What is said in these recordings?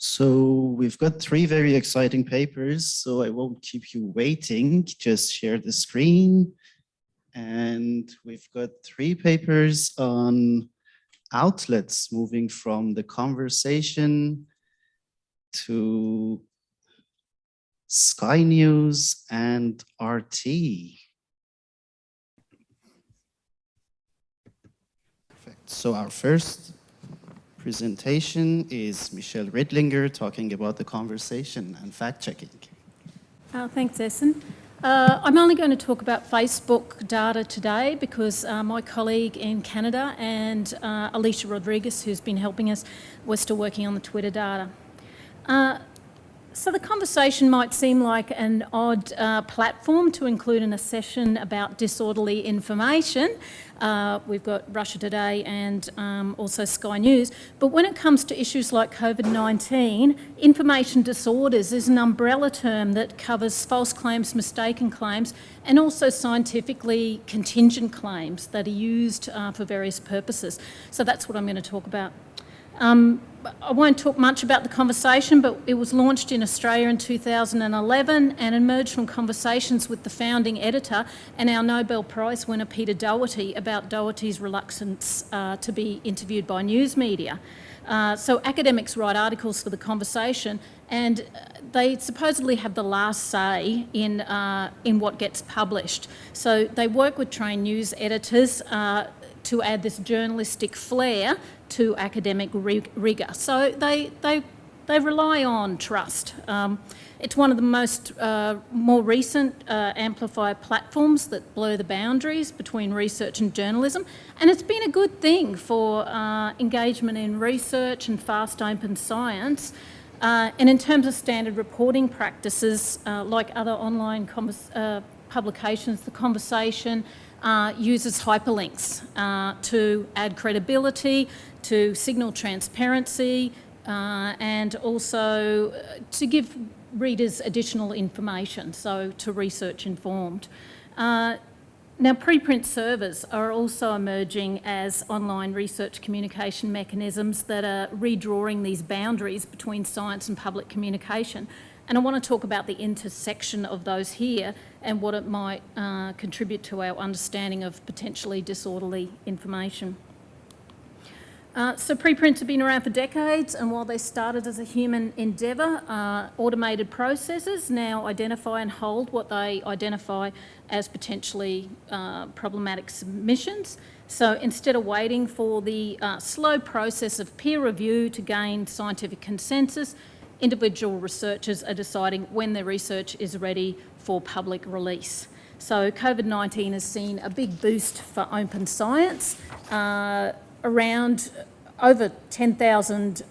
So we've got three very exciting papers, so I won't keep you waiting, just share the screen. And we've got three papers on outlets, moving from the conversation to Sky News and RT. Perfect. So our first presentation is Michelle Riedlinger talking about the conversation and fact-checking. Thanks, Essen. I'm only going to talk about Facebook data today because my colleague in Canada and Alicia Rodriguez, who's been helping us, we're still working on the Twitter data. So the conversation might seem like an odd platform to include in a session about disorderly information. We've got Russia Today and also Sky News. But when it comes to issues like COVID-19, information disorders is an umbrella term that covers false claims, mistaken claims, and also scientifically contingent claims that are used for various purposes. So that's what I'm going to talk about. I won't talk much about the conversation, but it was launched in Australia in 2011 and emerged from conversations with the founding editor and our Nobel Prize winner Peter Doherty about Doherty's reluctance to be interviewed by news media. So academics write articles for the conversation and they supposedly have the last say in what gets published. So they work with trained news editors to add this journalistic flair to academic rigour. So they rely on trust. It's one of the most more recent amplifier platforms that blur the boundaries between research and journalism, and it's been a good thing for engagement in research and fast open science. And in terms of standard reporting practices, like other online publications, the conversation uses hyperlinks to add credibility, to signal transparency, and also to give readers additional information, so to research informed. Now, preprint servers are also emerging as online research communication mechanisms that are redrawing these boundaries between science and public communication. And I want to talk about the intersection of those here and what it might contribute to our understanding of potentially disorderly information. So preprints have been around for decades, and while they started as a human endeavour, automated processes now identify and hold what they identify as potentially problematic submissions. So instead of waiting for the slow process of peer review to gain scientific consensus, individual researchers are deciding when their research is ready for public release. So COVID-19 has seen a big boost for open science. Around over 10,000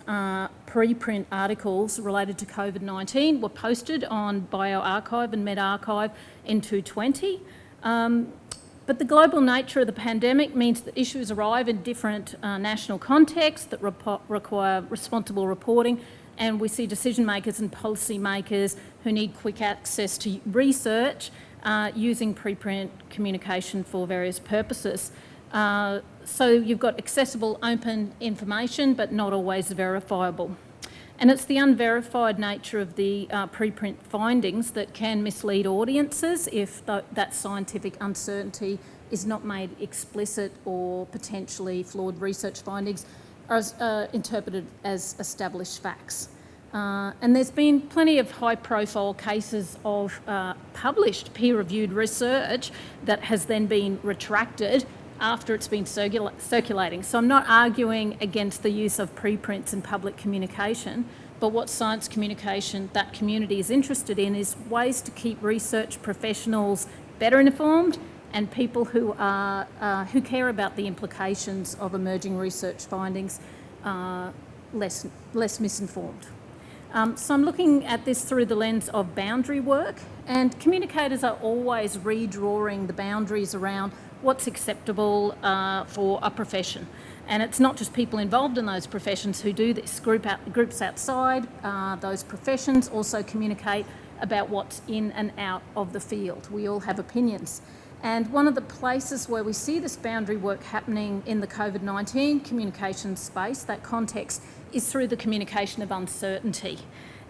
preprint articles related to COVID-19 were posted on bioRxiv and medRxiv in 2020. But the global nature of the pandemic means that issues arrive in different national contexts that require responsible reporting, and we see decision makers and policy makers who need quick access to research using preprint communication for various purposes. So you've got accessible open information, but not always verifiable. And it's the unverified nature of the preprint findings that can mislead audiences if that scientific uncertainty is not made explicit, or potentially flawed research findings are interpreted as established facts. And there's been plenty of high-profile cases of published peer-reviewed research that has then been retracted after it's been circulating. So I'm not arguing against the use of preprints in public communication, but what science communication that community is interested in is ways to keep research professionals better informed and people who care about the implications of emerging research findings less misinformed. So I'm looking at this through the lens of boundary work, and communicators are always redrawing the boundaries around what's acceptable for a profession. And it's not just people involved in those professions who do this. Groups outside those professions also communicate about what's in and out of the field. We all have opinions. And one of the places where we see this boundary work happening in the COVID-19 communication space, that context, is through the communication of uncertainty.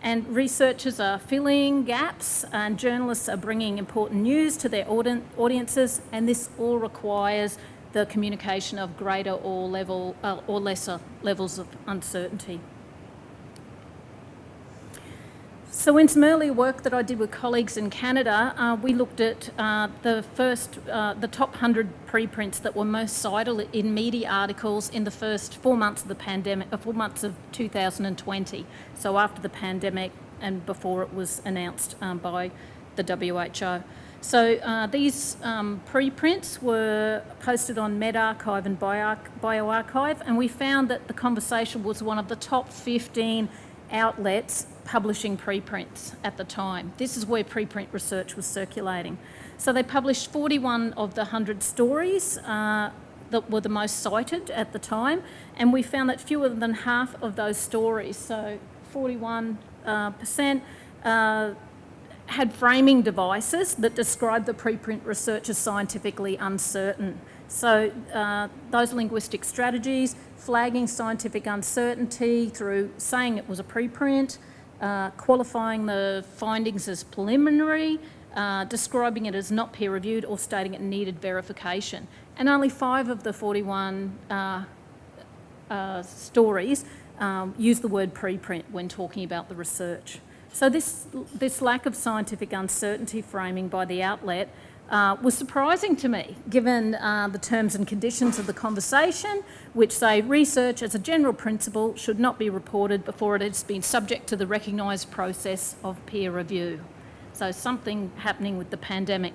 And researchers are filling gaps and journalists are bringing important news to their audiences, and this all requires the communication of greater or lesser levels of uncertainty. So in some earlier work that I did with colleagues in Canada, we looked at the top 100 preprints that were most cited in media articles in the first 4 months of the pandemic, 4 months of 2020. So after the pandemic and before it was announced by the WHO. So these preprints were posted on medRxiv and bioRxiv, and we found that The Conversation was one of the top 15 outlets publishing preprints at the time. This is where preprint research was circulating. So they published 41 of the 100 stories that were the most cited at the time, and we found that fewer than half of those stories, so 41%, had framing devices that described the preprint research as scientifically uncertain. So those linguistic strategies, flagging scientific uncertainty through saying it was a preprint, qualifying the findings as preliminary, describing it as not peer-reviewed, or stating it needed verification. And only 5 of the 41 stories use the word preprint when talking about the research. So this lack of scientific uncertainty framing by the outlet was surprising to me, given the terms and conditions of the conversation, which say research as a general principle should not be reported before it has been subject to the recognised process of peer review. So something happening with the pandemic.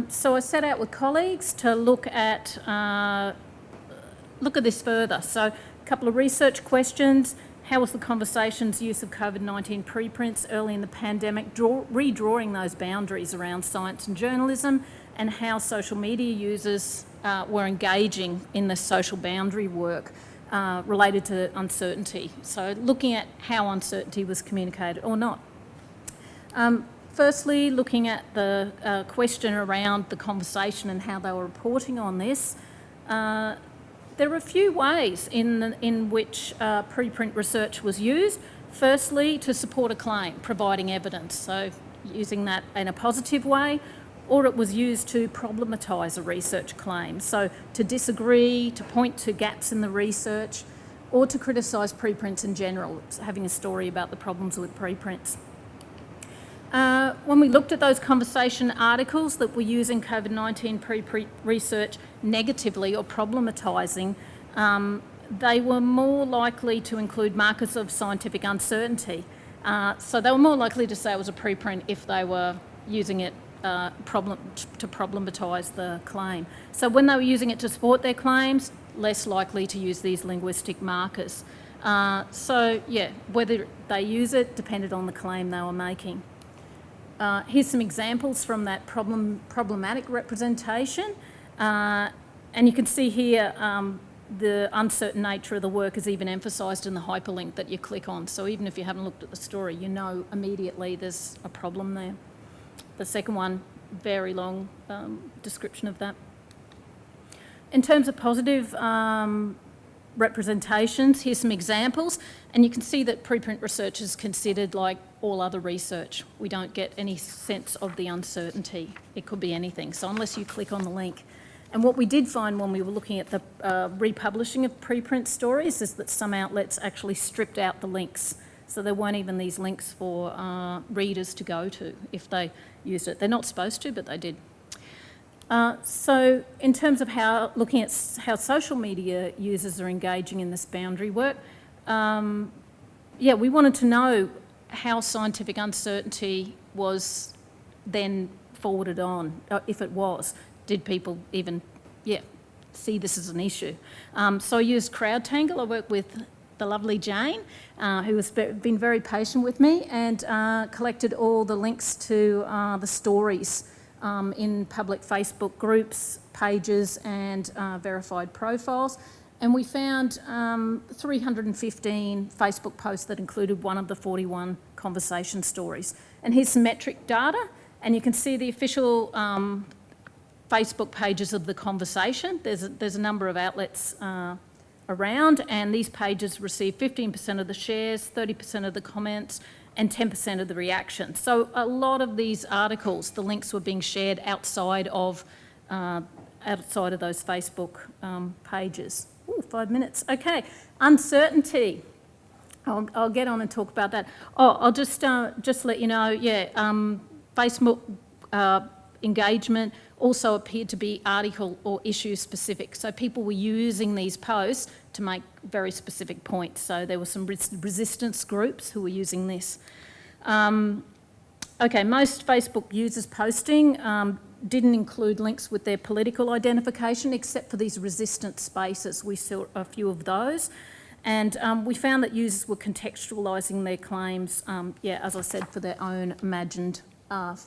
So I set out with colleagues to look at this further. So a couple of research questions. How was the Conversation's use of COVID-19 preprints early in the pandemic, redrawing those boundaries around science and journalism, and how social media users were engaging in the social boundary work related to uncertainty. So looking at how uncertainty was communicated or not. Firstly, looking at the question around the Conversation and how they were reporting on this. There are a few ways in which preprint research was used. Firstly, to support a claim, providing evidence, so using that in a positive way, or it was used to problematise a research claim, so to disagree, to point to gaps in the research, or to criticise preprints in general, having a story about the problems with preprints. When we looked at those Conversation articles that were using COVID-19 preprint research negatively or problematising, they were more likely to include markers of scientific uncertainty. So they were more likely to say it was a preprint if they were using it to problematise the claim. So when they were using it to support their claims, less likely to use these linguistic markers. So yeah, whether they use it depended on the claim they were making. Here's some examples from that problematic representation. And you can see here the uncertain nature of the work is even emphasised in the hyperlink that you click on. So even if you haven't looked at the story, you know immediately there's a problem there. The second one, very long description of that. In terms of positive representations, here's some examples, and you can see that preprint research is considered like all other research. We don't get any sense of the uncertainty. It could be anything, so unless you click on the link. And what we did find when we were looking at the republishing of preprint stories is that some outlets actually stripped out the links. So there weren't even these links for readers to go to if they used it. They're not supposed to, but they did. So in terms of looking at how social media users are engaging in this boundary work, we wanted to know how scientific uncertainty was then forwarded on, if it was. Did people even, see this as an issue? So I used CrowdTangle. I worked with the lovely Jane, who has been very patient with me, and collected all the links to the stories in public Facebook groups, pages, and verified profiles. And we found 315 Facebook posts that included one of the 41 conversation stories. And here's some metric data, and you can see the official Facebook pages of the conversation. There's a number of outlets around, and these pages receive 15% of the shares, 30% of the comments, and 10% of the reactions. So a lot of these articles, the links were being shared outside of those Facebook pages. Ooh, 5 minutes. Okay, uncertainty. I'll get on and talk about that. Oh, I'll just let you know, Facebook engagement also appeared to be article or issue specific. So people were using these posts to make very specific points. So there were some resistance groups who were using this. Okay, most Facebook users posting didn't include links with their political identification, except for these resistance spaces. We saw a few of those. And we found that users were contextualising their claims, as I said, for their own imagined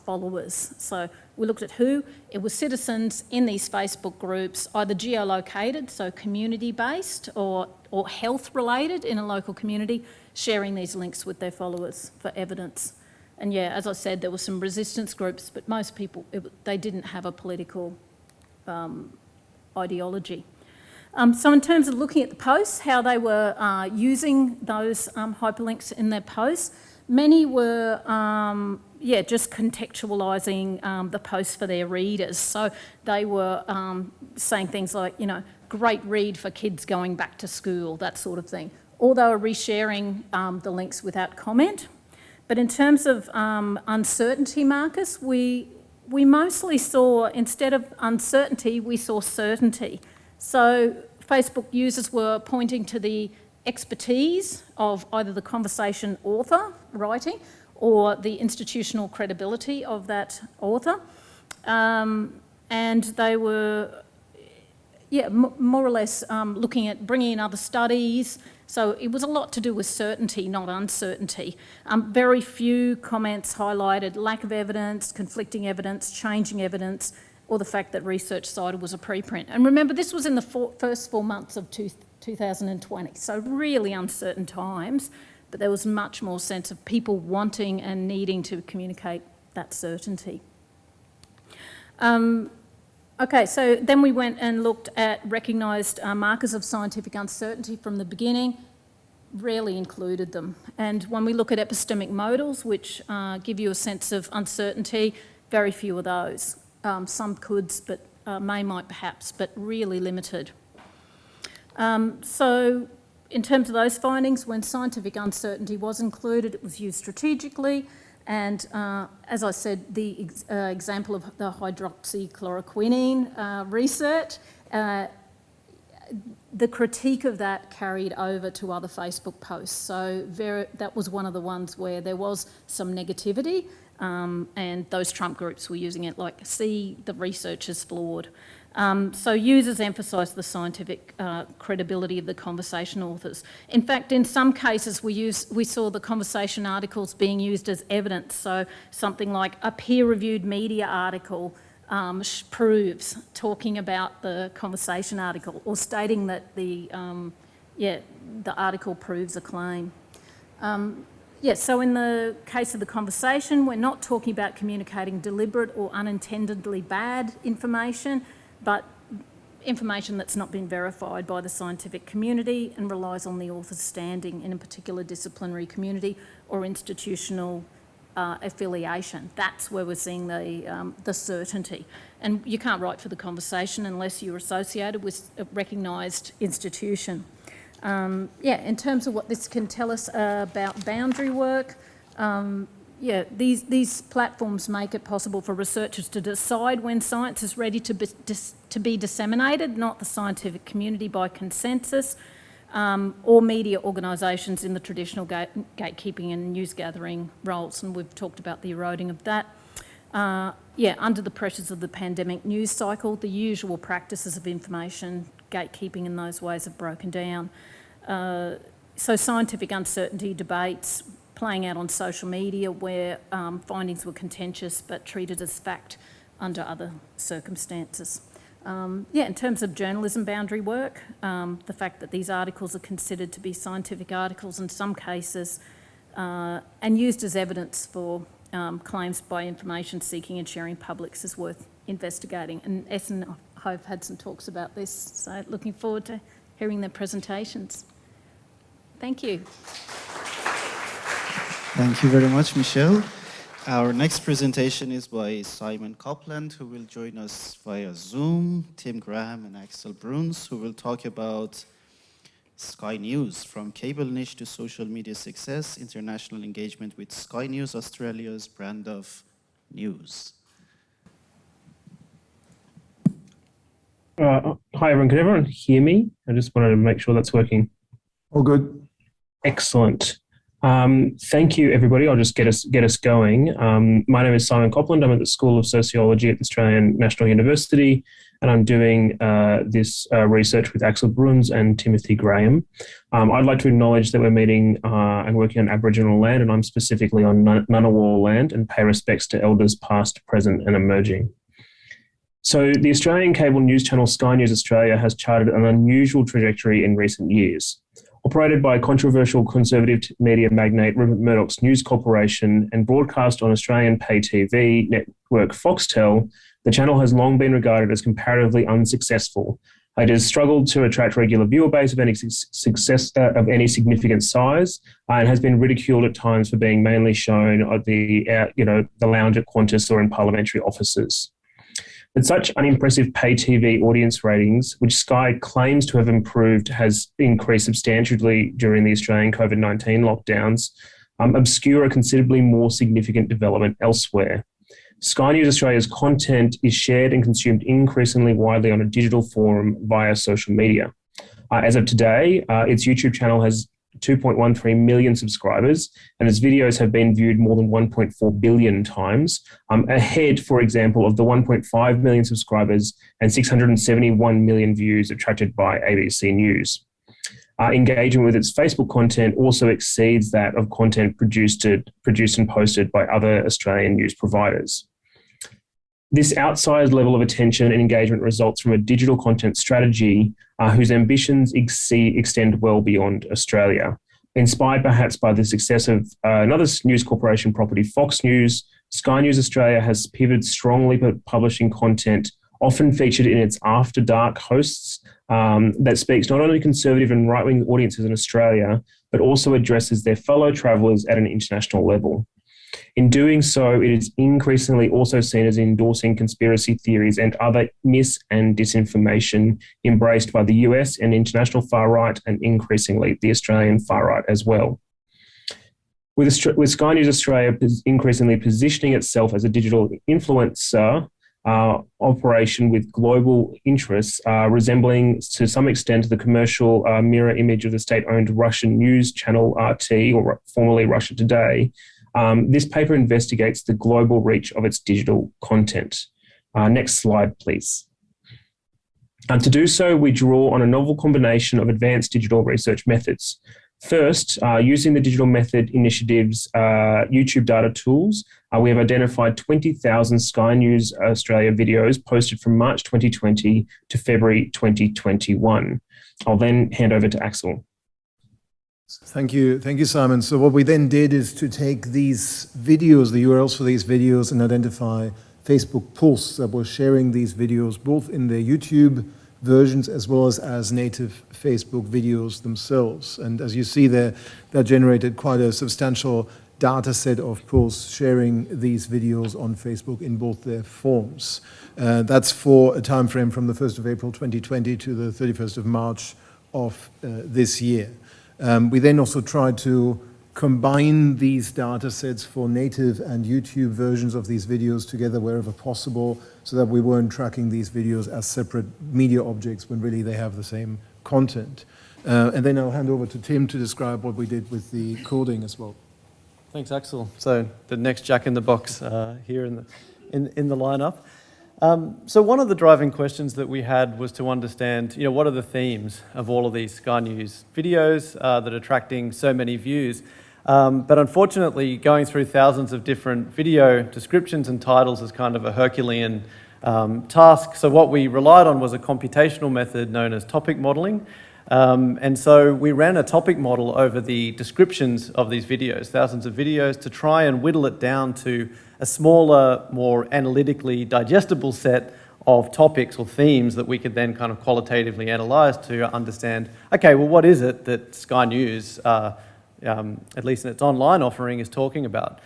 followers. So we looked at who. It was citizens in these Facebook groups, either geolocated, so community-based, or health-related in a local community, sharing these links with their followers for evidence. And as I said, there were some resistance groups, but most people, they didn't have a political ideology. So in terms of looking at the posts, how they were using those hyperlinks in their posts, many were, just contextualising the posts for their readers. So they were saying things like, great read for kids going back to school, that sort of thing. Or they were resharing the links without comment. But in terms of uncertainty markers, we mostly saw, instead of uncertainty, we saw certainty. So Facebook users were pointing to the expertise of either the conversation author writing or the institutional credibility of that author. And they were, more or less looking at bringing in other studies. So it was a lot to do with certainty, not uncertainty. Very few comments highlighted lack of evidence, conflicting evidence, changing evidence, or the fact that research cited was a preprint. And remember, this was in the first 4 months of 2020, so really uncertain times, but there was much more sense of people wanting and needing to communicate that certainty. Okay, so then we went and looked at recognised markers of scientific uncertainty from the beginning, rarely included them. And when we look at epistemic modals, which give you a sense of uncertainty, very few of those. Some coulds, but might perhaps, but really limited. So in terms of those findings, when scientific uncertainty was included, it was used strategically. And as I said, the example of the hydroxychloroquine research, the critique of that carried over to other Facebook posts. So that was one of the ones where there was some negativity, and those Trump groups were using it like, see, the research is flawed. So users emphasised the scientific credibility of the conversation authors. In fact, in some cases, we saw the conversation articles being used as evidence. So something like a peer-reviewed media article proves, talking about the conversation article, or stating that the article proves a claim. So in the case of the conversation, we're not talking about communicating deliberate or unintendedly bad information, but information that's not been verified by the scientific community and relies on the author's standing in a particular disciplinary community or institutional affiliation. That's where we're seeing the certainty. And you can't write for the conversation unless you're associated with a recognised institution. In terms of what this can tell us about boundary work, these platforms make it possible for researchers to decide when science is ready to be disseminated, not the scientific community by consensus, or media organisations in the traditional gatekeeping and news gathering roles, and we've talked about the eroding of that. Under the pressures of the pandemic news cycle, the usual practices of information gatekeeping in those ways have broken down. So scientific uncertainty debates playing out on social media where findings were contentious but treated as fact under other circumstances. In terms of journalism boundary work, the fact that these articles are considered to be scientific articles in some cases and used as evidence for claims by information seeking and sharing publics is worth investigating. And Essen, I have had some talks about this, so looking forward to hearing their presentations. Thank you. Thank you very much, Michelle. Our next presentation is by Simon Copland, who will join us via Zoom, Tim Graham and Axel Bruns, who will talk about Sky News, from cable niche to social media success, international engagement with Sky News, Australia's brand of news. Hi everyone, can everyone hear me? I just wanted to make sure that's working. All good. Excellent. Thank you, everybody. I'll just get us going. My name is Simon Copland. I'm at the School of Sociology at the Australian National University, and I'm doing this research with Axel Bruns and Timothy Graham. I'd like to acknowledge that we're meeting and working on Aboriginal land, and I'm specifically on Ngunnawal land, and pay respects to elders past, present, and emerging. So the Australian cable news channel Sky News Australia has charted an unusual trajectory in recent years. Operated by controversial conservative media magnate Rupert Murdoch's News Corporation and broadcast on Australian pay TV network Foxtel, the channel has long been regarded as comparatively unsuccessful. It has struggled to attract regular viewer base of any significant size, and has been ridiculed at times for being mainly shown at the lounge at Qantas or in parliamentary offices. But such unimpressive pay TV audience ratings, which Sky claims to have improved, has increased substantially during the Australian COVID-19 lockdowns, obscure a considerably more significant development elsewhere. Sky News Australia's content is shared and consumed increasingly widely on a digital forum via social media. As of today, its YouTube channel has 2.13 million subscribers, and its videos have been viewed more than 1.4 billion times, ahead, for example, of the 1.5 million subscribers and 671 million views attracted by ABC News. Engagement with its Facebook content also exceeds that of content produced and posted by other Australian news providers. This outsized level of attention and engagement results from a digital content strategy whose ambitions extend well beyond Australia. Inspired perhaps by the success of another news corporation property, Fox News, Sky News Australia has pivoted strongly by publishing content often featured in its After Dark hosts that speaks not only conservative and right-wing audiences in Australia, but also addresses their fellow travellers at an international level. In doing so, it is increasingly also seen as endorsing conspiracy theories and other mis- and disinformation embraced by the US and international far right, and increasingly the Australian far right as well. With Sky News Australia increasingly positioning itself as a digital influencer operation with global interests, resembling to some extent the commercial mirror image of the state-owned Russian news channel RT, or formerly Russia Today, this paper investigates the global reach of its digital content. Next slide, please. To do so, we draw on a novel combination of advanced digital research methods. First, using the Digital Method Initiative's YouTube data tools, we have identified 20,000 Sky News Australia videos posted from March 2020 to February 2021. I'll then hand over to Axel. Thank you, Simon. So what we then did is to take these videos, the URLs for these videos, and identify Facebook posts that were sharing these videos, both in their YouTube versions as well as native Facebook videos themselves. And as you see there, that generated quite a substantial data set of posts sharing these videos on Facebook in both their forms. That's for a time frame from the 1st of April 2020 to the 31st of March of this year. We then also tried to combine these data sets for native and YouTube versions of these videos together wherever possible, so that we weren't tracking these videos as separate media objects when really they have the same content. And then I'll hand over to Tim to describe what we did with the coding as well. Thanks, Axel. So the next Jack in the Box here in the lineup. So one of the driving questions that we had was to understand, what are the themes of all of these Sky News videos that are attracting so many views. But unfortunately, going through thousands of different video descriptions and titles is kind of a Herculean task. So what we relied on was a computational method known as topic modeling. And so we ran a topic model over the descriptions of these videos, thousands of videos, to try and whittle it down to a smaller, more analytically digestible set of topics or themes that we could then kind of qualitatively analyse to understand, okay, well, what is it that Sky News, at least in its online offering, is talking about?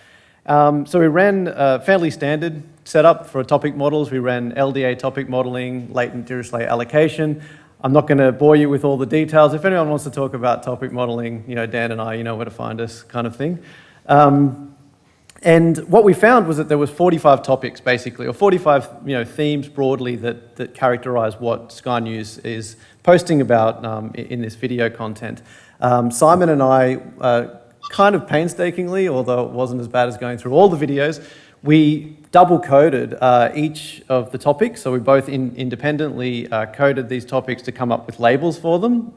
So we ran a fairly standard setup for topic models. We ran LDA topic modelling, latent Dirichlet allocation. I'm not going to bore you with all the details. If anyone wants to talk about topic modelling, you know, Dan and I, you know where to find us, kind of thing. And what we found was that there was 45 topics, basically, or 45 themes broadly that characterise what Sky News is posting about in this video content. Simon and I, kind of painstakingly, although it wasn't as bad as going through all the videos, we double-coded each of the topics. So we both independently coded these topics to come up with labels for them.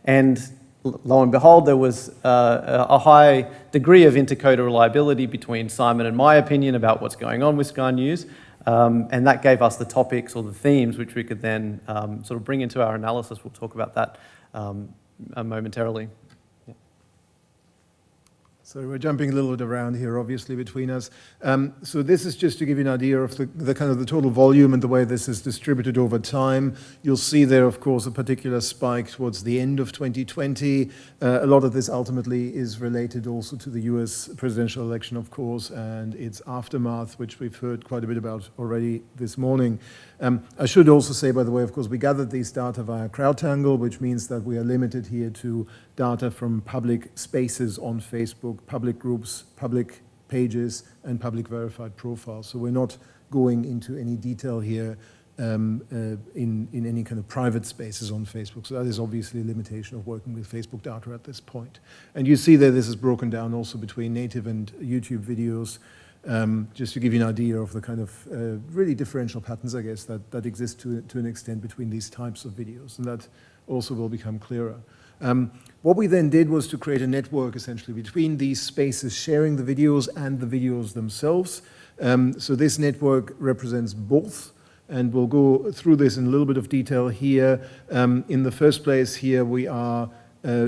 And lo and behold, there was a high degree of intercoder reliability between Simon and my opinion about what's going on with Sky News. And that gave us the topics or the themes which we could then sort of bring into our analysis. We'll talk about that momentarily. So we're jumping a little bit around here, obviously, between us. So this is just to give you an idea of the kind of the total volume and the way this is distributed over time. You'll see there, of course, a particular spike towards the end of 2020. A lot of this ultimately is related also to the US presidential election, of course, and its aftermath, which we've heard quite a bit about already this morning. I should also say, by the way, of course, we gathered these data via CrowdTangle, which means that we are limited here to data from public spaces on Facebook, public groups, public pages, and public verified profiles. So we're not going into any detail here in any kind of private spaces on Facebook. So that is obviously a limitation of working with Facebook data at this point. And you see there this is broken down also between native and YouTube videos, just to give you an idea of the kind of really differential patterns, I guess, that exist to an extent between these types of videos. And that also will become clearer. What we then did was to create a network, essentially, between these spaces sharing the videos and the videos themselves. So this network represents both, and we'll go through this in a little bit of detail here. In the first place here, we are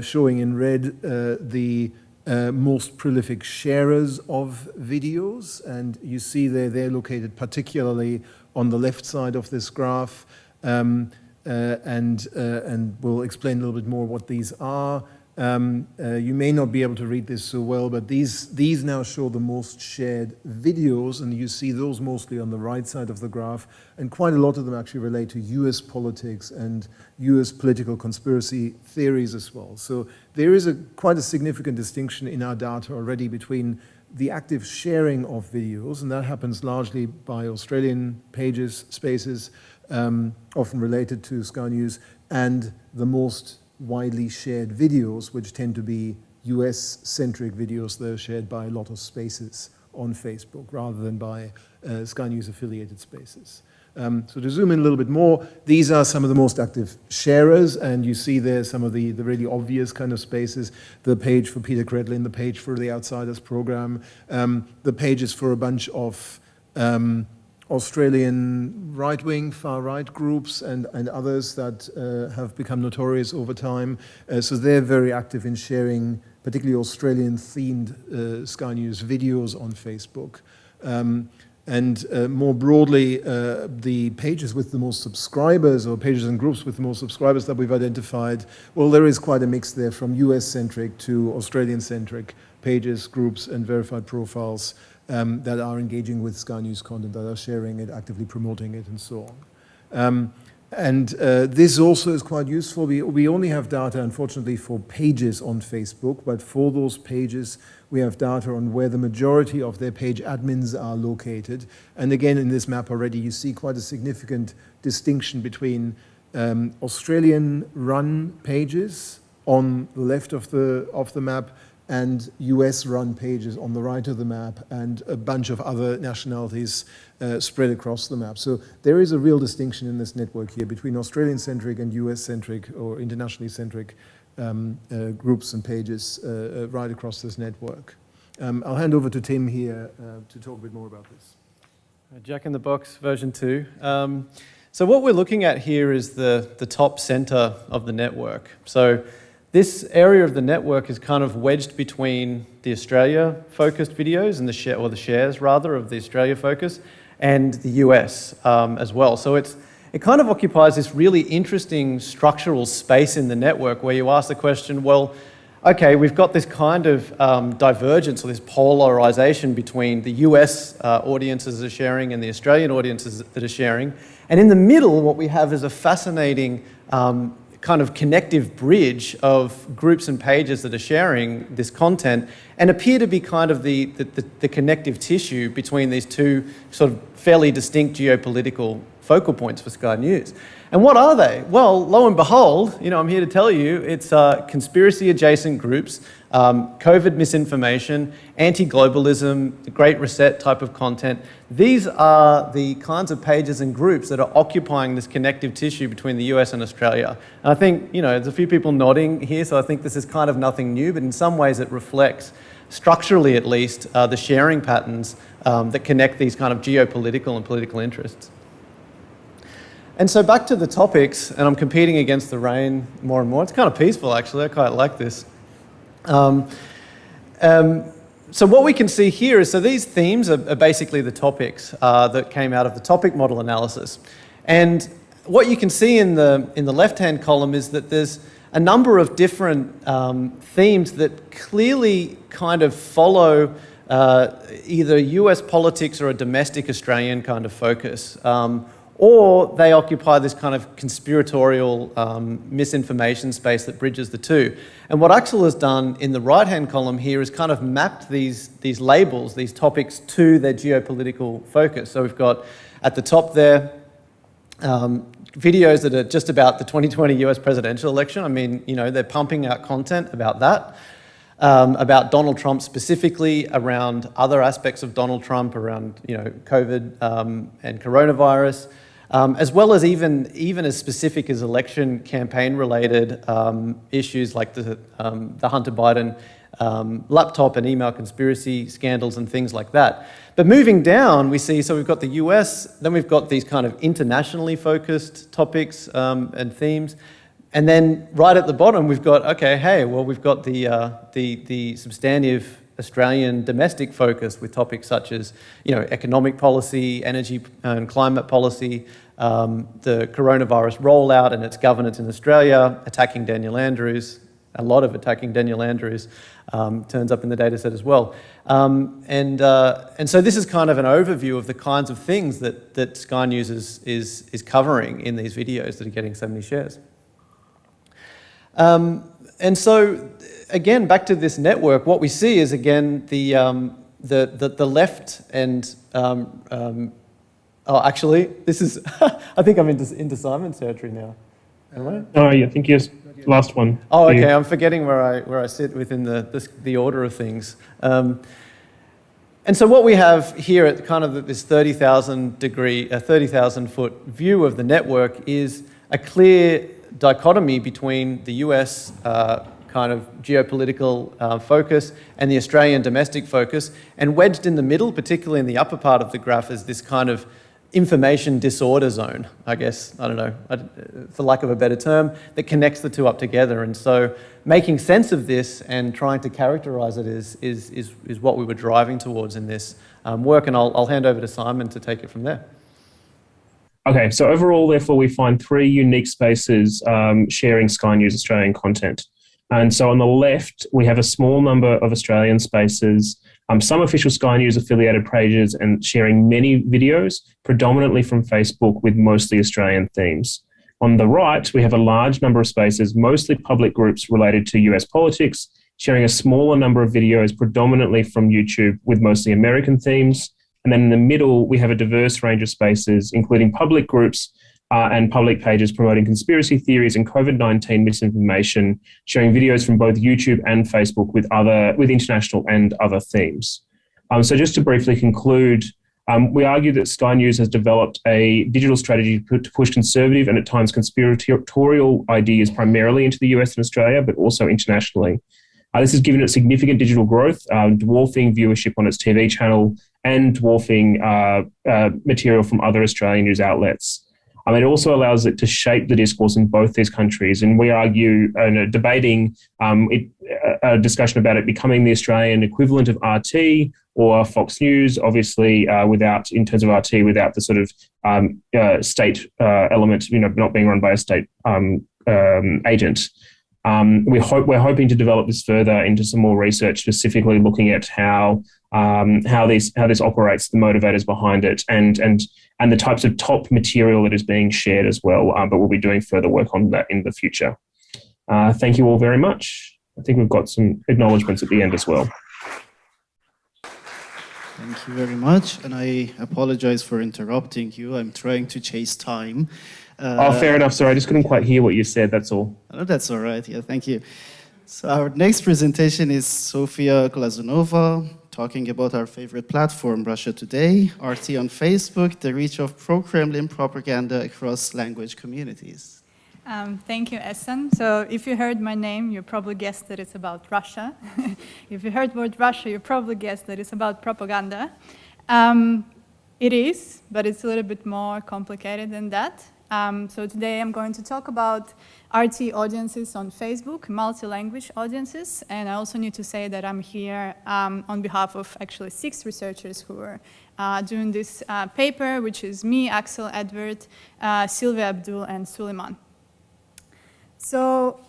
showing in red the most prolific sharers of videos, and you see they're located particularly on the left side of this graph. And we'll explain a little bit more what these are. You may not be able to read this so well, but these now show the most shared videos, and you see those mostly on the right side of the graph, and quite a lot of them actually relate to US politics and US political conspiracy theories as well. So there is quite a significant distinction in our data already between the active sharing of videos, and that happens largely by Australian pages, spaces, often related to Sky News, and the most widely shared videos, which tend to be US-centric videos that are shared by a lot of spaces on Facebook, rather than by Sky News-affiliated spaces. So to zoom in a little bit more, these are some of the most active sharers, and you see there some of the really obvious kind of spaces. The page for Peter Credlin, the page for the Outsiders program, the pages for a bunch of Australian right-wing, far-right groups and others that have become notorious over time. So they're very active in sharing particularly Australian-themed Sky News videos on Facebook. And more broadly, the pages with the most subscribers, or pages and groups with the most subscribers that we've identified, well, there is quite a mix there from US-centric to Australian-centric pages, groups, and verified profiles that are engaging with Sky News content, that are sharing it, actively promoting it, and so on. This also is quite useful. We only have data, unfortunately, for pages on Facebook, but for those pages, we have data on where the majority of their page admins are located. And again, in this map already, you see quite a significant distinction between Australian-run pages on the left of the map and US-run pages on the right of the map, and a bunch of other nationalities spread across the map. So there is a real distinction in this network here between Australian-centric and US-centric or internationally-centric groups and pages right across this network. I'll hand over to Tim here to talk a bit more about this. Jack in the Box version 2. So what we're looking at here is the top center of the network. So this area of the network is kind of wedged between the Australia-focused videos and the shares rather of the Australia focus and the US as well. So it kind of occupies this really interesting structural space in the network where you ask the question, well, okay, we've got this kind of divergence or this polarization between the US audiences that are sharing and the Australian audiences that are sharing. And in the middle, what we have is a fascinating kind of connective bridge of groups and pages that are sharing this content and appear to be kind of the connective tissue between these two sort of fairly distinct geopolitical focal points for Sky News. And what are they? Well, lo and behold, I'm here to tell you, it's conspiracy-adjacent groups, COVID misinformation, anti-globalism, the Great Reset type of content. These are the kinds of pages and groups that are occupying this connective tissue between the US and Australia. And I think, there's a few people nodding here, so I think this is kind of nothing new, but in some ways it reflects, structurally at least, the sharing patterns that connect these kind of geopolitical and political interests. And so back to the topics, and I'm competing against the rain more and more. It's kind of peaceful, actually. I quite like this. So what we can see here is, so these themes are basically the topics that came out of the topic model analysis. And what you can see in the left-hand column is that there's a number of different themes that clearly kind of follow either US politics or a domestic Australian kind of focus. Or they occupy this kind of conspiratorial misinformation space that bridges the two. And what Axel has done in the right-hand column here is kind of mapped these labels, these topics, to their geopolitical focus. So we've got at the top there videos that are just about the 2020 US presidential election. I mean, they're pumping out content about that. About Donald Trump specifically, around other aspects of Donald Trump, around COVID and coronavirus, as well as even as specific as election campaign-related issues like the Hunter Biden laptop and email conspiracy scandals and things like that. But moving down, we see, so we've got the US, then we've got these kind of internationally focused topics and themes. And then right at the bottom, we've got, we've got the substantive Australian domestic focus with topics such as, economic policy, energy and climate policy, the coronavirus rollout and its governance in Australia, attacking Daniel Andrews, a lot of attacking Daniel Andrews turns up in the data set as well. And so this is kind of an overview of the kinds of things that Sky News is covering in these videos that are getting so many shares. And so, again, back to this network, what we see is, again, the left and, actually, this is, I think I'm into Simon's territory now. Am I? Oh, yeah, I think yes. Last one. Oh, okay, I'm forgetting where I sit within the order of things. And so what we have here at kind of this 30,000 foot view of the network is a clear dichotomy between the US kind of geopolitical focus and the Australian domestic focus, and wedged in the middle, particularly in the upper part of the graph, is this kind of information disorder zone, I guess, I don't know, for lack of a better term, that connects the two up together. And so making sense of this and trying to characterize it is what we were driving towards in this work, and I'll hand over to Simon to take it from there. Okay, so overall, therefore, we find three unique spaces sharing Sky News Australian content. And so on the left, we have a small number of Australian spaces, some official Sky News affiliated pages, and sharing many videos, predominantly from Facebook with mostly Australian themes. On the right, we have a large number of spaces, mostly public groups related to US politics, sharing a smaller number of videos, predominantly from YouTube with mostly American themes. And then in the middle, we have a diverse range of spaces, including public groups and public pages promoting conspiracy theories and COVID-19 misinformation, showing videos from both YouTube and Facebook with international and other themes. So just to briefly conclude, we argue that Sky News has developed a digital strategy to push conservative and at times conspiratorial ideas primarily into the US and Australia, but also internationally. This has given it significant digital growth, dwarfing viewership on its TV channel and dwarfing material from other Australian news outlets. It also allows it to shape the discourse in both these countries. And we argue and are debating a discussion about it becoming the Australian equivalent of RT or Fox News, obviously in terms of RT, without the sort of state element, not being run by a state agent. We're hoping to develop this further into some more research, specifically looking at how this operates, the motivators behind it, and the types of top material that is being shared as well. But we'll be doing further work on that in the future. Thank you all very much. I think we've got some acknowledgements at the end as well. Thank you very much, and I apologize for interrupting you. I'm trying to chase time. Fair enough. Sorry, I just couldn't quite hear what you said. That's all. Oh, that's all right. Yeah, thank you. So our next presentation is Sofya Glazunova, talking about our favorite platform, Russia Today, RT on Facebook, the reach of pro-Kremlin propaganda across language communities. Thank you, Essen. So if you heard my name, you probably guessed that it's about Russia. If you heard the word Russia, you probably guessed that it's about propaganda. It is, but it's a little bit more complicated than that. So today I'm going to talk about RT audiences on Facebook, multi-language audiences, and I also need to say that I'm here on behalf of actually 6 researchers who are doing this paper, which is me, Axel, Edward, Sylvia Abdul, and Suleiman. So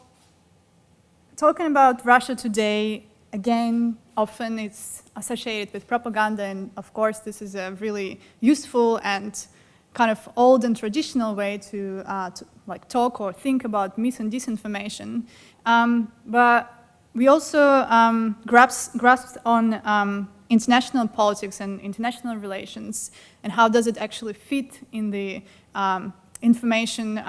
talking about Russia today, again, often it's associated with propaganda, and of course this is a really useful and kind of old and traditional way to like talk or think about mis and disinformation. But we also grasped on international politics and international relations, and how does it actually fit in the information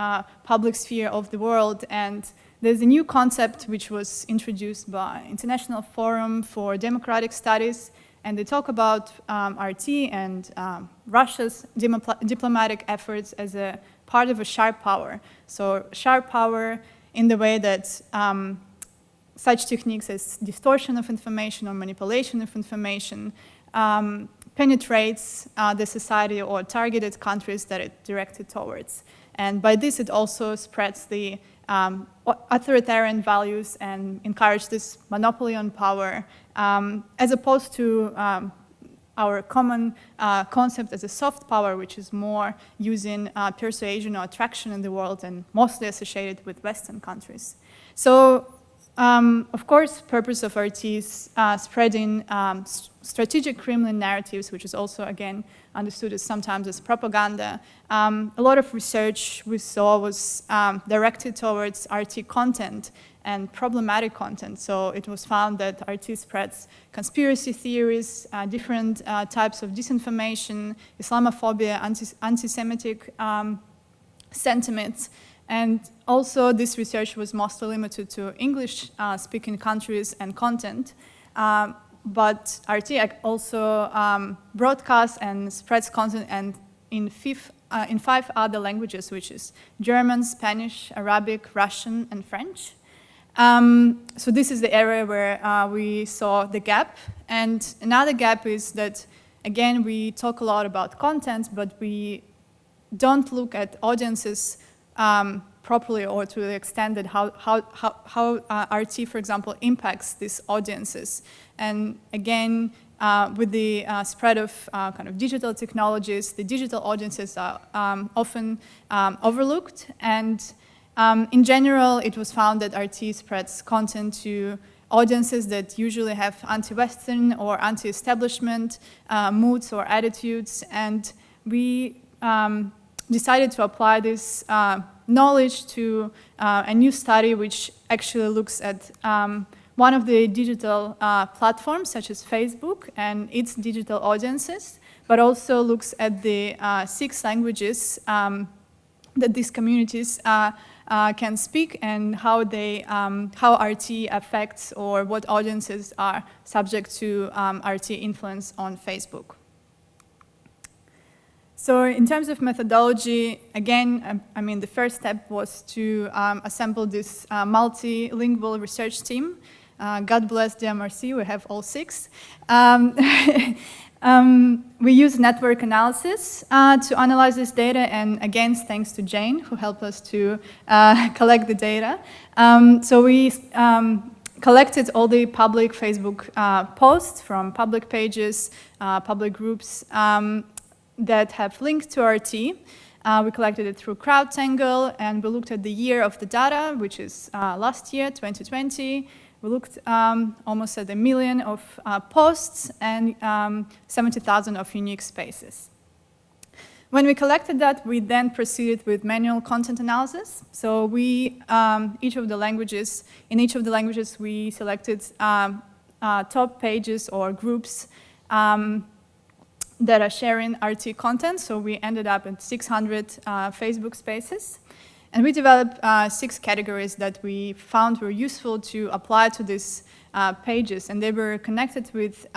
public sphere of the world. And there's a new concept which was introduced by International Forum for Democratic Studies, and they talk about RT and Russia's diplomatic efforts as a part of a sharp power. So sharp power in the way that such techniques as distortion of information or manipulation of information penetrates the society or targeted countries that it directed towards. And by this, it also spreads the authoritarian values and encourages this monopoly on power, as opposed to our common concept as a soft power, which is more using persuasion or attraction in the world and mostly associated with Western countries. So, of course, purpose of RT is spreading strategic Kremlin narratives, which is also, again, understood as sometimes as propaganda. A lot of research we saw was directed towards RT content and problematic content. So it was found that RT spreads conspiracy theories, different types of disinformation, Islamophobia, anti-Semitic sentiments. And also this research was mostly limited to English-speaking countries and content. But RT also broadcasts and spreads content and in 5 other languages, which is German, Spanish, Arabic, Russian, and French. So this is the area where we saw the gap. And another gap is that, again, we talk a lot about content, but we don't look at audiences properly or to the extent that how RT, for example, impacts these audiences. And again, with the spread of kind of digital technologies, the digital audiences are often overlooked. And in general, it was found that RT spreads content to audiences that usually have anti-Western or anti-establishment moods or attitudes. And we decided to apply this knowledge to a new study which actually looks at one of the digital platforms, such as Facebook, and its digital audiences, but also looks at the 6 languages that these communities can speak and how RT affects or what audiences are subject to RT influence on Facebook. So in terms of methodology, again, I mean, the first step was to assemble this multilingual research team. God bless DMRC, we have all 6. We use network analysis to analyze this data, and again, thanks to Jane, who helped us to collect the data. So we collected all the public Facebook posts from public pages, public groups that have linked to RT. We collected it through CrowdTangle, and we looked at the year of the data, which is last year, 2020. We looked almost at 1 million of posts and 70,000 of unique spaces. When we collected that, we then proceeded with manual content analysis. So we, in each of the languages, we selected top pages or groups that are sharing RT content. So we ended up at 600 Facebook spaces. And we developed 6 categories that we found were useful to apply to these pages. And they were connected with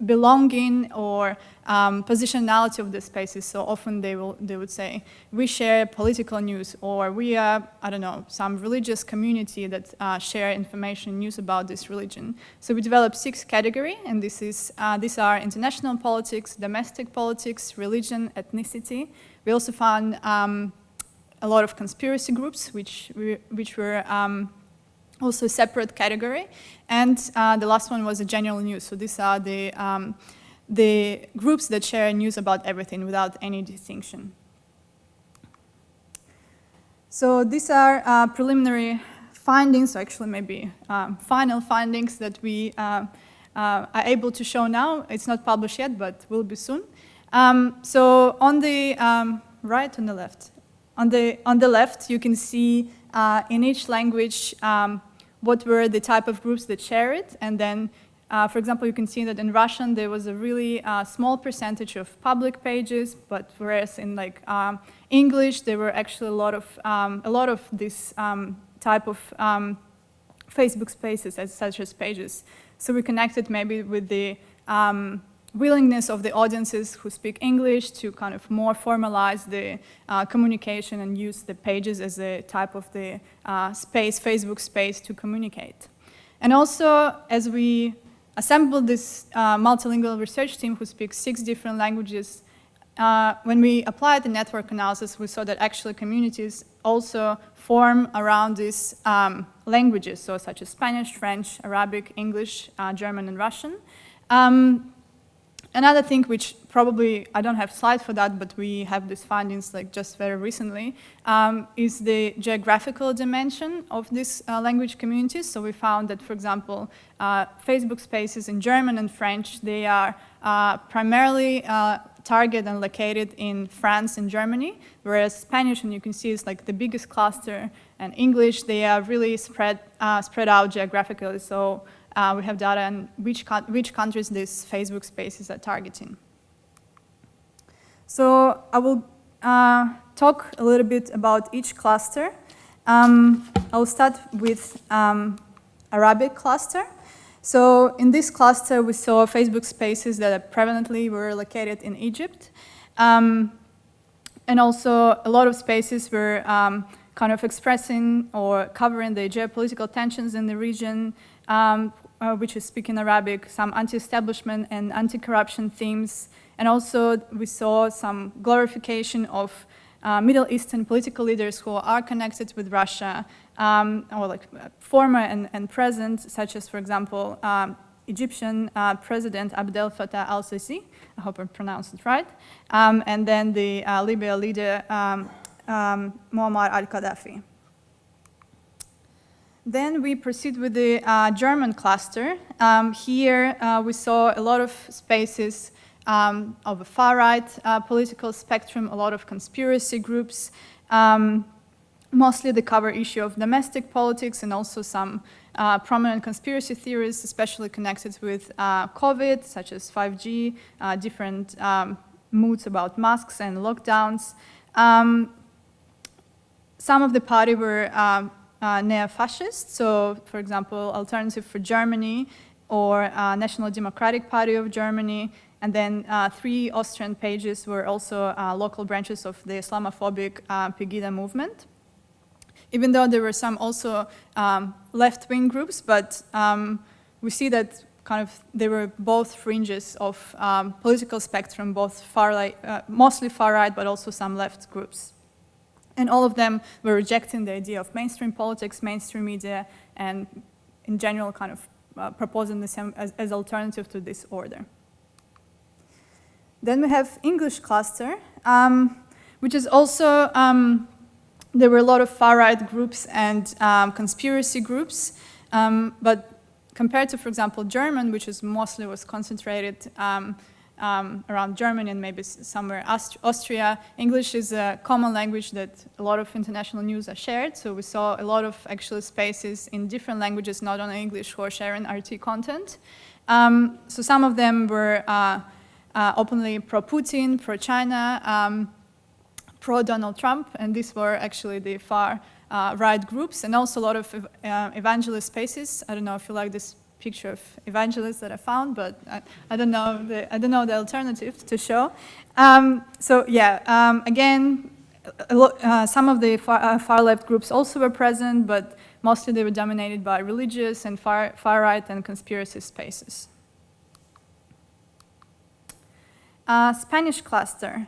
belonging or positionality of the spaces. So often they would say, we share political news, or we are, I don't know, some religious community that share information, news about this religion. So we developed 6 categories, and these are international politics, domestic politics, religion, ethnicity. We also found a lot of conspiracy groups, which were also a separate category. And the last one was the general news. So these are the groups that share news about everything without any distinction. So these are preliminary findings, or actually maybe final findings that we are able to show now. It's not published yet, but will be soon. So on the right, on the left? On the left, you can see in each language what were the type of groups that share it. And then, for example, you can see that in Russian, there was a really small percentage of public pages, but whereas in English, there were actually a lot of this type of Facebook spaces, such as pages. So we connected maybe with the willingness of the audiences who speak English to kind of more formalize the communication and use the pages as a type of the Facebook space to communicate. And also, as we assembled this multilingual research team who speaks 6 different languages, when we applied the network analysis, we saw that actually communities also form around these languages, so such as Spanish, French, Arabic, English, German, and Russian. Another thing which probably, I don't have slides for that, but we have these findings just very recently, is the geographical dimension of these language communities. So we found that, for example, Facebook spaces in German and French, they are primarily targeted and located in France and Germany, whereas Spanish, and you can see, is the biggest cluster, and English, they are really spread out geographically. So we have data on which countries these Facebook spaces are targeting. So I will talk a little bit about each cluster. I'll start with Arabic cluster. So in this cluster, we saw Facebook spaces that prevalently were located in Egypt. And also a lot of spaces were kind of expressing or covering the geopolitical tensions in the region, which is speaking Arabic, some anti-establishment and anti-corruption themes. And also we saw some glorification of Middle Eastern political leaders who are connected with Russia, or former and present, such as, for example, Egyptian President Abdel Fattah al-Sisi, I hope I pronounced it right, and then the Libya leader Muammar al-Gaddafi. Then we proceed with the German cluster. Here we saw a lot of spaces of a far-right political spectrum, a lot of conspiracy groups, mostly the cover issue of domestic politics, and also some prominent conspiracy theories, especially connected with COVID, such as 5G, different moods about masks and lockdowns. Some of the party were neo-fascist, so for example, Alternative for Germany or National Democratic Party of Germany, and then 3 Austrian pages were also local branches of the Islamophobic Pegida movement. Even though there were some also left-wing groups, but we see that they were both fringes of political spectrum, both mostly far right, but also some left groups. And all of them were rejecting the idea of mainstream politics, mainstream media, and in general kind of proposing this as alternative to this order. Then we have English cluster, which is also, there were a lot of far-right groups and conspiracy groups, but compared to, for example, German, which is mostly was concentrated around Germany and maybe somewhere Austria, English is a common language that a lot of international news are shared, so we saw a lot of actual spaces in different languages, not only English, who are sharing RT content. So some of them were openly pro-Putin, pro-China, pro-Donald Trump, and these were actually the far right groups, and also a lot of evangelist spaces. I don't know if you like this picture of evangelists that I found, but I don't know the alternative to show. So yeah, again, some of the far left groups also were present, but mostly they were dominated by religious and far right and conspiracy spaces. Spanish cluster.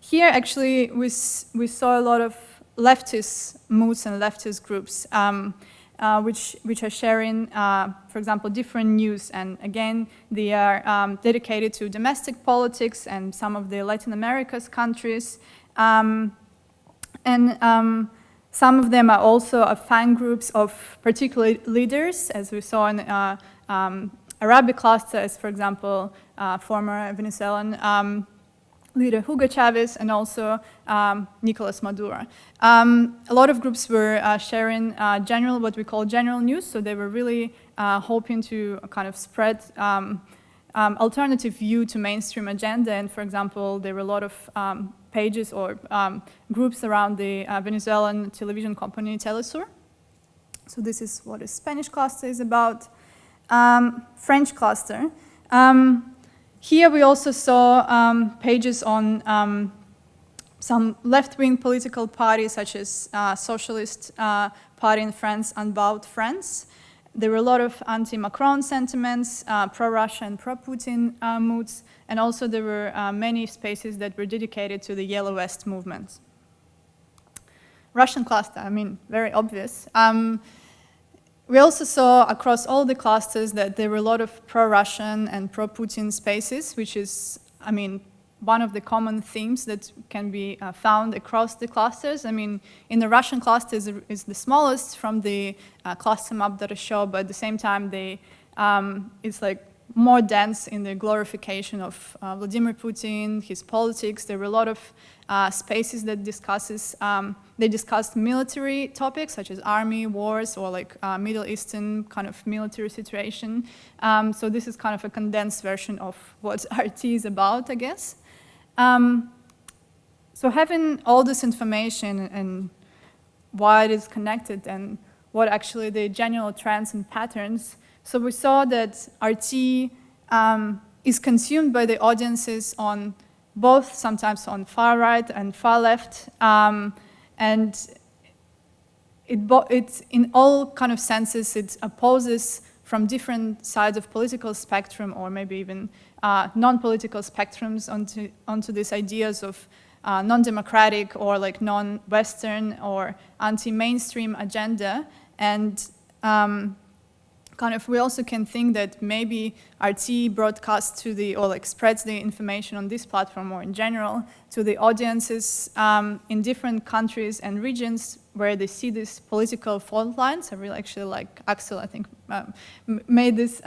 Here, actually, we saw a lot of leftist moods and leftist groups, which are sharing, for example, different news. And again, they are dedicated to domestic politics and some of the Latin America's countries. And some of them are also fan groups of particular leaders, as we saw in Arabic cluster, as for example, former Venezuelan leader Hugo Chavez and also Nicolas Maduro. A lot of groups were sharing what we call general news, so they were really hoping to kind of spread alternative view to mainstream agenda. And for example, there were a lot of pages or groups around the Venezuelan television company Telesur. So this is what a Spanish cluster is about. French cluster. Here we also saw pages on some left-wing political parties, such as Socialist Party in France, Unbowed France. There were a lot of anti-Macron sentiments, pro-Russia and pro-Putin moods, and also there were many spaces that were dedicated to the Yellow Vest movement. Russian cluster, I mean, very obvious. We also saw across all the clusters that there were a lot of pro-Russian and pro-Putin spaces, which is, I mean, one of the common themes that can be found across the clusters. I mean, in the Russian cluster is the smallest from the cluster map that I show, but at the same time, it's like more dense in the glorification of Vladimir Putin, his politics. There were a lot of spaces that they discussed military topics such as army, wars, or like Middle Eastern kind of military situation. So this is kind of a condensed version of what RT is about, I guess. So having all this information and why it is connected and what actually the general trends and patterns. So we saw that RT is consumed by the audiences on both, sometimes on far right and far left, and it's in all kind of senses, it opposes from different sides of political spectrum, or maybe even non-political spectrums, onto these ideas of non-democratic or like non-Western or anti-mainstream agenda. And kind of, we also can think that maybe RT broadcasts to or like spreads the information on this platform or in general to the audiences in different countries and regions where they see these political fault lines. I really actually like Axel, I think, made this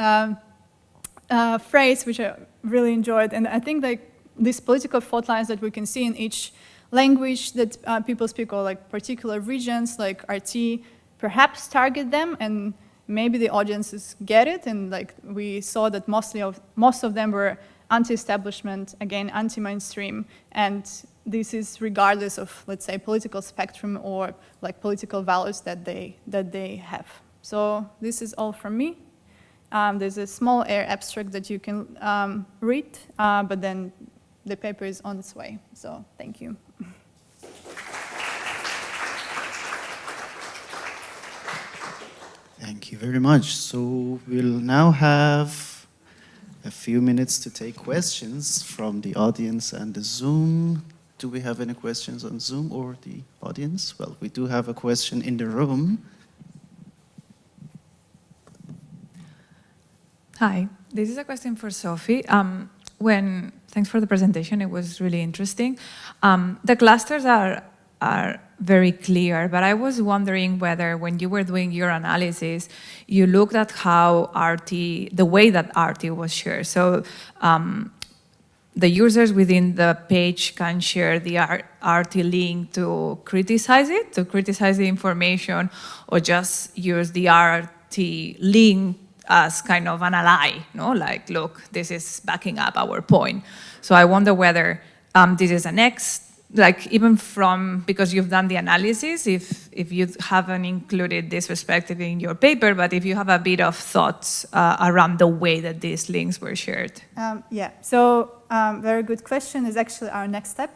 phrase, which I really enjoyed. And I think like these political fault lines that we can see in each language that people speak, or like particular regions, like RT perhaps target them, and maybe the audiences get it, and like we saw that most of them were anti-establishment, again anti-mainstream, and this is regardless of, let's say, political spectrum or like political values that they have. So this is all from me. There's a small air abstract that you can read, but then the paper is on its way. So thank you. Thank you very much. So we'll now have a few minutes to take questions from the audience and the Zoom. Do we have any questions on Zoom or the audience? Well, we do have a question in the room. Hi, this is a question for Sophie. Thanks for the presentation, it was really interesting. The clusters are very clear, but I was wondering whether when you were doing your analysis, you looked at how the way that RT was shared. So the users within the page can share the RT link to criticize it, to criticize the information, or just use the RT link as kind of an ally, no? Like, look, this is backing up our point. So I wonder whether this is a next, like even from, because you've done the analysis, if you haven't included this perspective in your paper, but if you have a bit of thoughts around the way that these links were shared. Yeah, so very good question is actually our next step.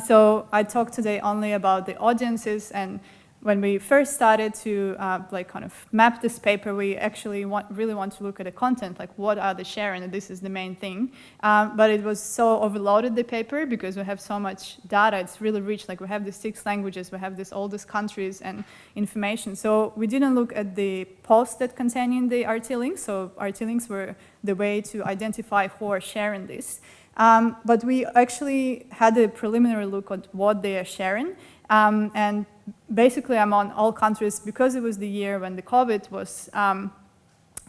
So I talked today only about the audiences, and when we first started to like kind of map this paper, we actually really want to look at the content, like what are they sharing, and this is the main thing. But it was so overloaded, the paper, because we have so much data, it's really rich, like we have the 6 languages, we have all these countries and information. So we didn't look at the posts that contain the RT links, so RT links were the way to identify who are sharing this. But we actually had a preliminary look at what they are sharing, and basically among all countries, because it was the year when the COVID was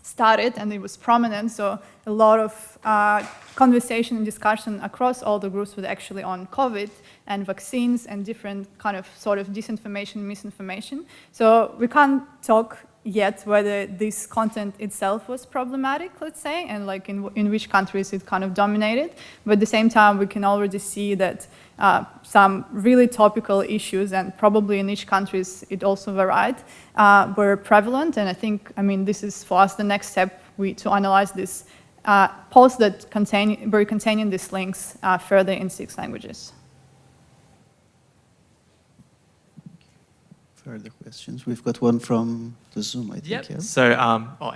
started and it was prominent, so a lot of conversation and discussion across all the groups was actually on COVID and vaccines and different kind of sort of disinformation, misinformation. So we can't talk yet whether this content itself was problematic, let's say, and like in which countries it kind of dominated. But at the same time, we can already see that some really topical issues, and probably in each country it also varied, were prevalent. And I think, I mean, this is for us the next step to analyze this posts that were containing these links further in 6 languages. Further questions? We've got one from the Zoom, I think. Yep. Yeah? So,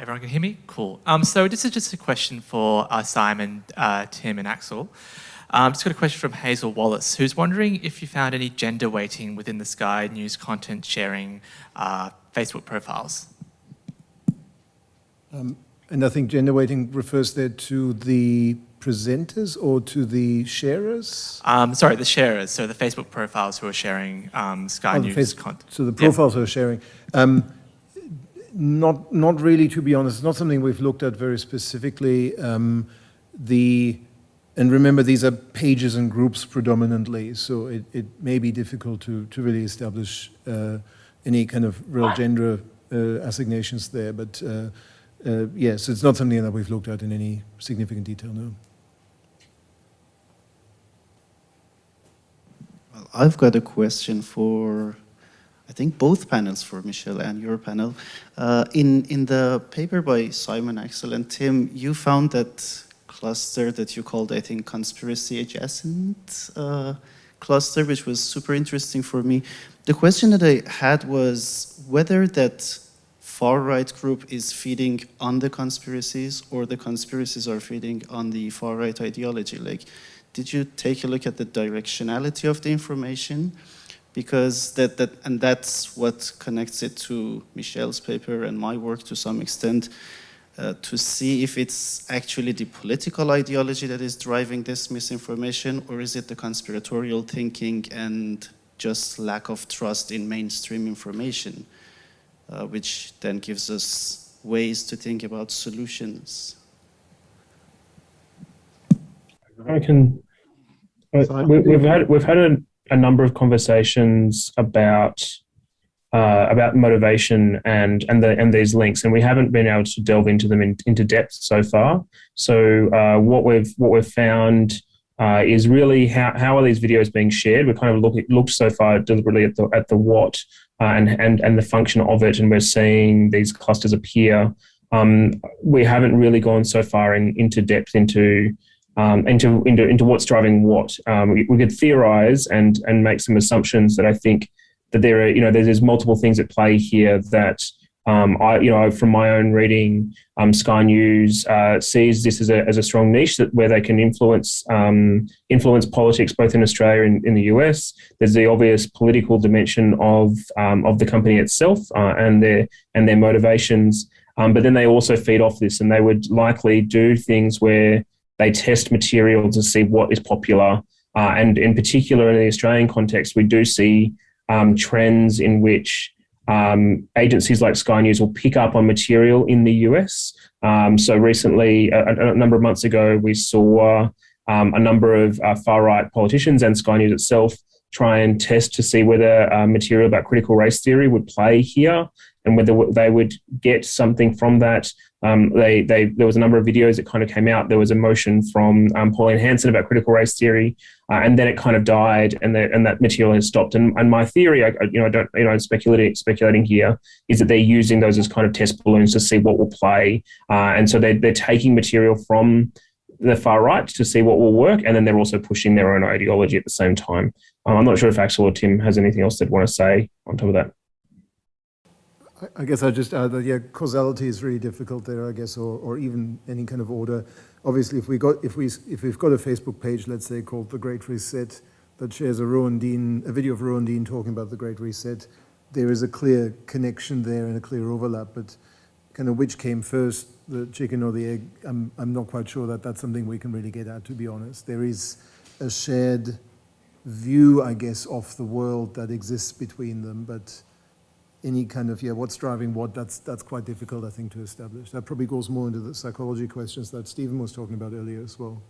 everyone can hear me? Cool. So this is just a question for Simon, Tim, and Axel. Just got a question from Hazel Wallace, who's wondering if you found any gender weighting within the Sky News content sharing Facebook profiles. And I think gender weighting refers there to the presenters or to the sharers? Sorry, the sharers, so the Facebook profiles who are sharing Sky News content. So the profiles who are sharing. Not really, to be honest. It's not something we've looked at very specifically. And remember, these are pages and groups predominantly, so it may be difficult to really establish any kind of real gender assignations there. But yes, it's not something that we've looked at in any significant detail, no. Well, I've got a question for, I think, both panels, for Michelle and your panel. In the paper by Simon, Axel, and Tim, you found that cluster that you called, I think, conspiracy adjacent cluster, which was super interesting for me. The question that I had was whether that far-right group is feeding on the conspiracies or the conspiracies are feeding on the far-right ideology. Like, did you take a look at the directionality of the information? Because that's what connects it to Michelle's paper and my work to some extent, to see if it's actually the political ideology that is driving this misinformation, or is it the conspiratorial thinking and just lack of trust in mainstream information, which then gives us ways to think about solutions. I can. We've had a number of conversations about motivation and these links, and we haven't been able to delve into them into depth so far. So what we've found is really how are these videos being shared. We kind of looked so far deliberately at the what and the function of it, and we're seeing these clusters appear. We haven't really gone so far into depth into what's driving what. We could theorize and make some assumptions that I think that there are, there's multiple things at play here that From my own reading, Sky News sees this as a strong niche where they can influence politics both in Australia and in the US. There's the obvious political dimension of the company itself and their motivations, but then they also feed off this, and they would likely do things where they test material to see what is popular. And in particular, in the Australian context, we do see trends in which agencies like Sky News will pick up on material in the US. So recently, a number of months ago, we saw a number of far-right politicians and Sky News itself try and test to see whether material about critical race theory would play here and whether they would get something from that. There was a number of videos that kind of came out. There was a motion from Pauline Hanson about critical race theory, and then it kind of died, and that material has stopped. And my theory, I'm speculating here, is that they're using those as kind of test balloons to see what will play, and so they're taking material from the far right to see what will work, and then they're also pushing their own ideology at the same time. I'm not sure if Axel or Tim has anything else they'd want to say on top of that. I guess I'll just add that, causality is really difficult there, I guess, or even any kind of order. Obviously, if we've got a Facebook page, let's say, called The Great Reset, that shares a video of Rowan Dean talking about the Great Reset, there is a clear connection there and a clear overlap, but kind of which came first, the chicken or the egg, I'm not quite sure that that's something we can really get at, to be honest. There is a shared view, I guess, of the world that exists between them, but any kind of, what's driving what, that's quite difficult, I think, to establish. That probably goes more into the psychology questions that Stephen was talking about earlier as well.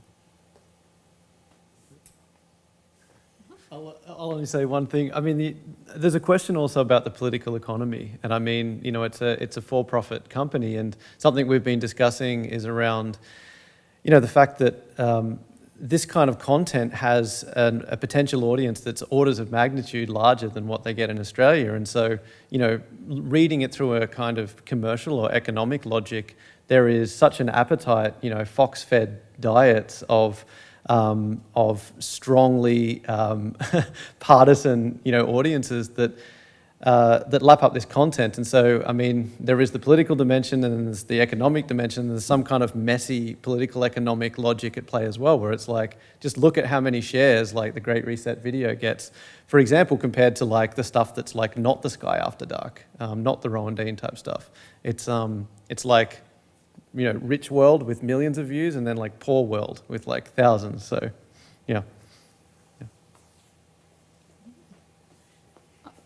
I'll only say one thing. I mean, there's a question also about the political economy. And I mean, it's a for-profit company, and something we've been discussing is around, the fact that this kind of content has a potential audience that's orders of magnitude larger than what they get in Australia. And so, reading it through a kind of commercial or economic logic, there is such an appetite, Fox-fed diets of strongly partisan, audiences that lap up this content. And so, I mean, there is the political dimension and then there's the economic dimension. And there's some kind of messy political economic logic at play as well, where it's like, just look at how many shares like the Great Reset video gets, for example, compared to like the stuff that's like not the Sky After Dark, not the Rowan Dean type stuff. It's like, rich world with millions of views and then like poor world with like thousands. So, yeah.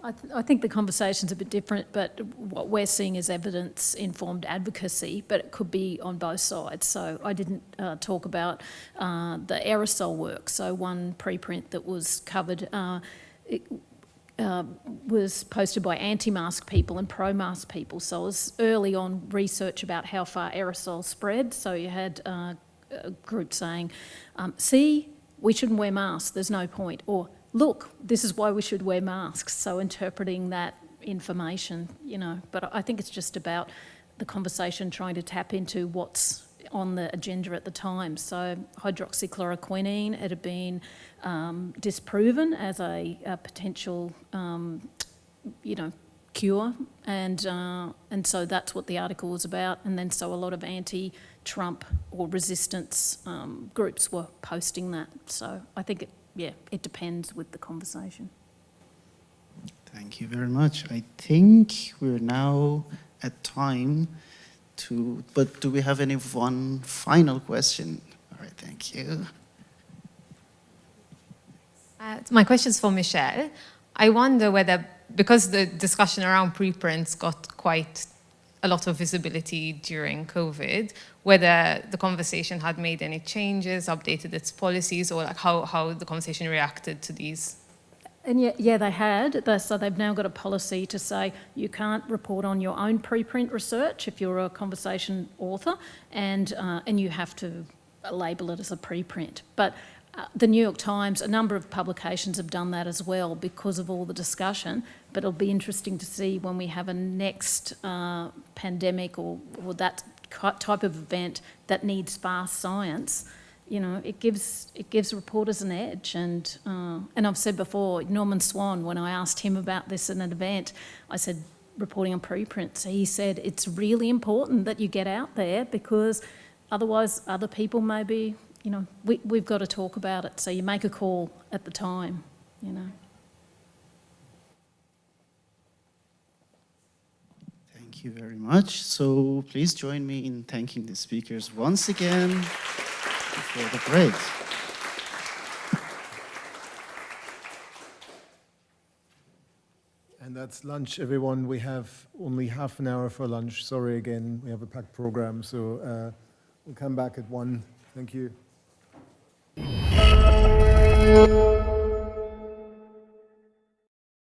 I think the conversation's a bit different, but what we're seeing is evidence-informed advocacy, but it could be on both sides. So I didn't talk about the aerosol work. So one preprint that was covered was posted by anti-mask people and pro-mask people. So it was early on research about how far aerosols spread. So you had a group saying, see, we shouldn't wear masks, there's no point. Or, look, this is why we should wear masks. So interpreting that information, but I think it's just about the conversation trying to tap into what's on the agenda at the time. So hydroxychloroquine, it had been disproven as a potential, cure, and so that's what the article was about. And then so a lot of anti-Trump or resistance groups were posting that. So I think it depends with the conversation. Thank you very much. I think we're now at time but do we have one final question? All right, thank you. My question is for Michelle. I wonder whether, because the discussion around preprints got quite a lot of visibility during COVID, whether the conversation had made any changes, updated its policies, or like how the conversation reacted to these. And yeah, they had. So they've now got a policy to say you can't report on your own preprint research if you're a conversation author, and you have to label it as a preprint. But the New York Times, a number of publications have done that as well because of all the discussion. But it'll be interesting to see when we have a next pandemic or that type of event that needs fast science. It gives reporters an edge, and I've said before, Norman Swan, when I asked him about this in an event, I said, reporting on preprints. He said it's really important that you get out there because otherwise other people may be, you know, we've got to talk about it. So you make a call at the time, you know. Thank you very much. So please join me in thanking the speakers once again before the break. And that's lunch, everyone. We have only half an hour for lunch. Sorry again, we have a packed program, so we'll come back at 1. Thank you.